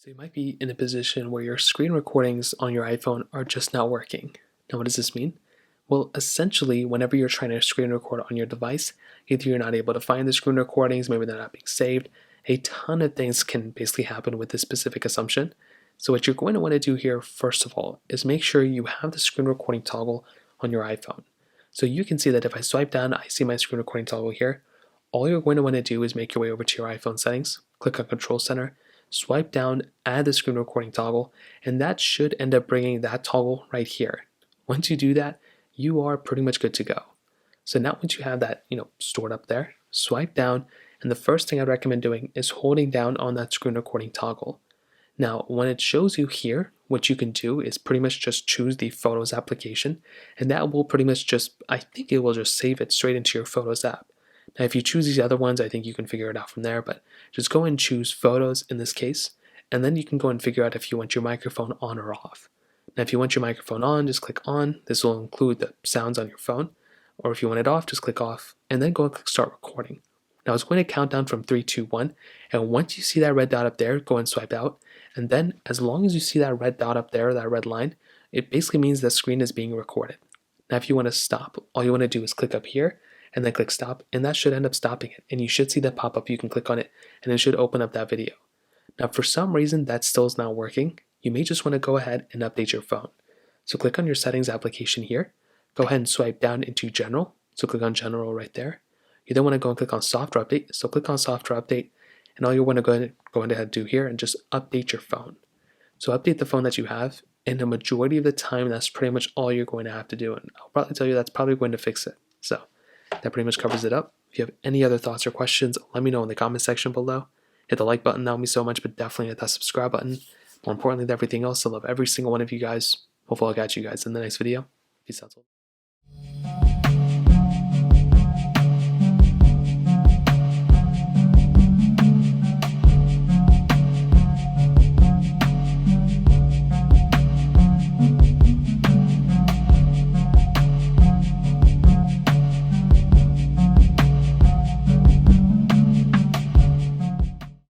So you might be in a position where your screen recordings on your iPhone are just not working. Now, what does this mean? Well, essentially, whenever you're trying to screen record on your device, either you're not able to find the screen recordings, maybe they're not being saved. A ton of things can basically happen with this specific assumption. So what you're going to want to do here, first of all, is make sure you have the screen recording toggle on your iPhone. So you can see that if I swipe down, I see my screen recording toggle here. All you're going to want to do is make your way over to your iPhone settings, click on Control Center, swipe down, add the screen recording toggle, and that should end up bringing that toggle right here. Once you do that, you are pretty much good to go. So now once you have that, stored up there, swipe down, and the first thing I'd recommend doing is holding down on that screen recording toggle. Now, when it shows you here, what you can do is pretty much just choose the Photos application, and that will pretty much I think it will just save it straight into your Photos app. Now, if you choose these other ones, I think you can figure it out from there, but just go and choose Photos in this case, and then you can go and figure out if you want your microphone on or off. Now, if you want your microphone on, just click on. This will include the sounds on your phone, or if you want it off, just click off, and then go and click Start Recording. Now, it's going to count down from 3, 2, 1, and once you see that red dot up there, go and swipe out, and then as long as you see that red dot up there, that red line, it basically means the screen is being recorded. Now, if you want to stop, all you want to do is click up here, and then click stop, and that should end up stopping it. And you should see that pop up. You can click on it, and it should open up that video. Now, for some reason, that still is not working. You may just want to go ahead and update your phone. So click on your settings application here. Go ahead and swipe down into general. So click on general right there. You then want to go and click on software update. So click on software update, and all you want to go ahead and do here and just update your phone. So update the phone that you have, and the majority of the time, that's pretty much all you're going to have to do. And I'll probably tell you that's probably going to fix it. So that pretty much covers it up. If you have any other thoughts or questions, let me know in the comment section below. Hit the like button, that would mean so much, but definitely hit that subscribe button. More importantly than everything else, I love every single one of you guys. Hopefully I'll catch you guys in the next video. Peace out.